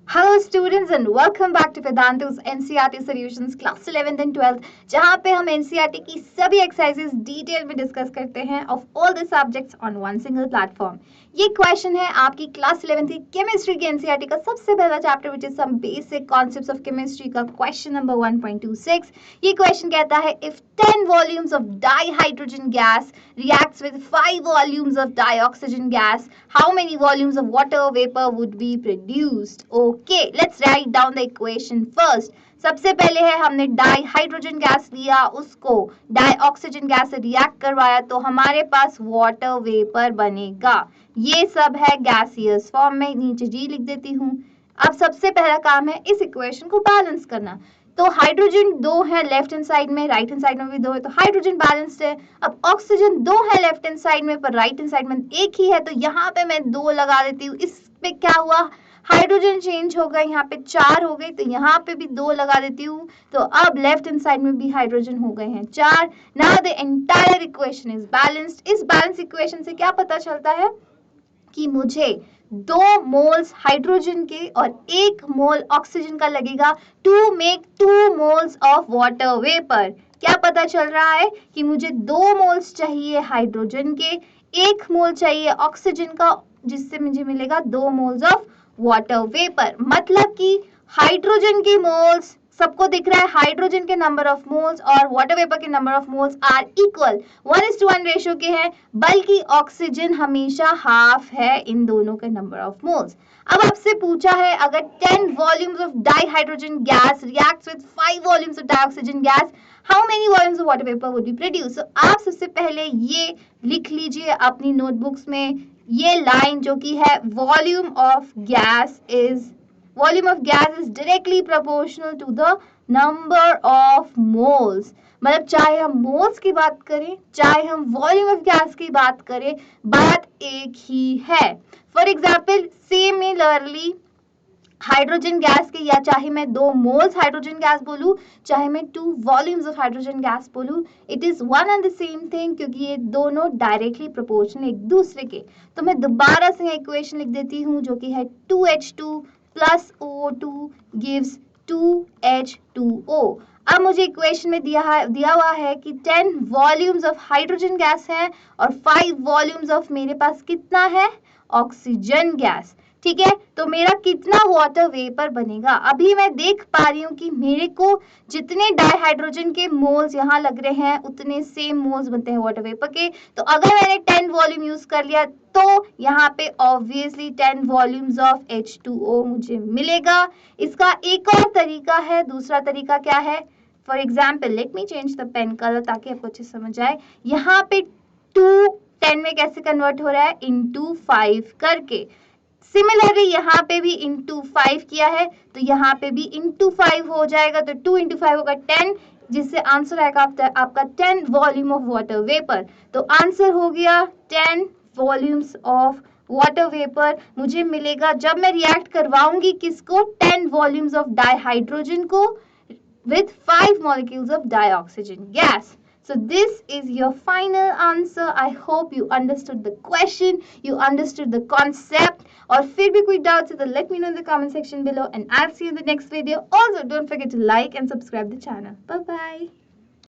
Hello students and welcome back to Vedantu's NCERT Solutions Class 11th and 12th जहाँ पे हम NCERT की सभी एक्सरसाइजेस डिटेल में डिस्कस करते हैं of all the subjects on one single platform। ये क्वेश्चन है आपकी क्लास 11th की केमिस्ट्री की NCERT का सबसे पहला chapter which is some basic concepts of chemistry का क्वेश्चन नंबर 1.26। ये क्वेश्चन कहता है if 10 volumes of dihydrogen gas reacts with 5 volumes of dioxygen gas, how many volumes of water vapor would be produced? Okay, let's write down the equation first. सबसे पहले है हमने dihydrogen gas लिया, उसको dioxygen gas से react करवाया तो हमारे पास वाटर वेपर बनेगा। ये सब है गैसियस फॉर्म में, नीचे जी लिख देती हूँ। अब सबसे पहला काम है इस इक्वेशन को बैलेंस करना। तो हाइड्रोजन 2 है लेफ्ट हैंड साइड में, राइट हैंड साइड में भी 2 है, तो हाइड्रोजन बैलेंस्ड है। अब ऑक्सीजन 2 है लेफ्ट हैंड साइड में, पर राइट हैंड साइड में एक ही है, तो यहाँ पे मैं 2 लगा देती हूँ। इस पे क्या हुआ, हाइड्रोजन चेंज हो गए, यहाँ पे 4 हो गई, तो यहाँ पे भी 2 लगा देती हूँ। तो अब लेफ्ट हैंड साइड में भी हाइड्रोजन हो गए हैं 4। Now the entire equation is balanced. इस बैलेंस इक्वेशन से क्या पता चलता है कि मुझे 2 मोल्स हाइड्रोजन के और 1 मोल ऑक्सीजन का लगेगा to make 2 moles of water vapour. क्या पता चल रहा है कि मुझे 2 मोल्स चाहिए हाइड्रोजन के, 1 मोल चाहिए ऑक्सीजन का, जिससे मुझे मिलेगा 2 मोल्स ऑफ वाटर वेपर। मतलब कि हाइड्रोजन की मोल्स सबको दिख रहा है, हाइड्रोजन के नंबर ऑफ मोल्स और वाटर वेपर के number of moles are equal, 1:1 ratio के हैं, बल्कि ऑक्सीजन हमेशा हाफ है इन दोनों के नंबर ऑफ मोल्स। अब आपसे पूछा है अगर 10 volumes of dihydrogen gas reacts with 5 volumes of dioxygen gas, how many volumes of water vapour would be produce. So आप सबसे पहले ये लिख लीजिए अपनी नोटबुक्स में, ये लाइन जो कि है volume of gas is directly proportional to the number of moles। मतलब चाहे हम मोल्स की बात करें, चाहे हम वॉल्यूम ऑफ गैस की बात करें, बात एक ही है। For example similarly hydrogen gas के, या चाहे मैं 2 मोल्स हाइड्रोजन गैस बोलूं, चाहे मैं 2 वॉल्यूम्स ऑफ हाइड्रोजन गैस बोलूं, it is one and the same thing, क्योंकि ये दोनों डायरेक्टली प्रोपोर्शनल एक दूसरे के। तो मैं दोबारा से इक्वेशन लिख देती हूँ जो कि है 2H2 plus O2 gives 2H2O। अब मुझे इक्वेशन में दिया हुआ है कि 10 वॉल्यूम्स ऑफ हाइड्रोजन गैस है और 5 वॉल्यूम्स ऑफ मेरे पास कितना है, ऑक्सीजन गैस। ठीक है, तो मेरा कितना वाटर वेपर बनेगा। अभी मैं देख पा रही हूँ कि मेरे को जितने डाइहाइड्रोजन के मोल्स यहाँ लग रहे हैं उतने सेम मोल्स बनते हैं वाटर वेपर के। तो अगर मैंने 10 वॉल्यूम यूज कर लिया तो यहाँ पे ऑब्वियसली 10 वॉल्यूम्स ऑफ H2O मुझे मिलेगा। इसका एक और तरीका है, दूसरा तरीका क्या है, for example let me change the pen colour ताकि आपको अच्छे समझ आए। यहाँ पे 2 10 में कैसे कन्वर्ट हो रहा है, इंटू 5 करके। सिमिलरली यहाँ पे भी इंटू 5 किया है, तो यहाँ पे भी इंटू 5 हो जाएगा, तो 2 इंटू 5 होगा 10, जिससे आंसर आएगा आपका 10 वॉल्यूम ऑफ वाटर वेपर। तो आंसर हो गया 10 वॉल्यूम्स ऑफ वाटर वेपर मुझे मिलेगा जब मैं रिएक्ट करवाऊंगी किसको, 10 वॉल्यूम्स ऑफ डाइहाइड्रोजन को with 5 molecules of dioxygen gas. So this is your final answer. I hope you understood the question, you understood the concept. और फिर भी कोई doubts है तो let me know in the comment section below and I'll see you in the next video. Also don't forget to like and subscribe the channel. Bye bye.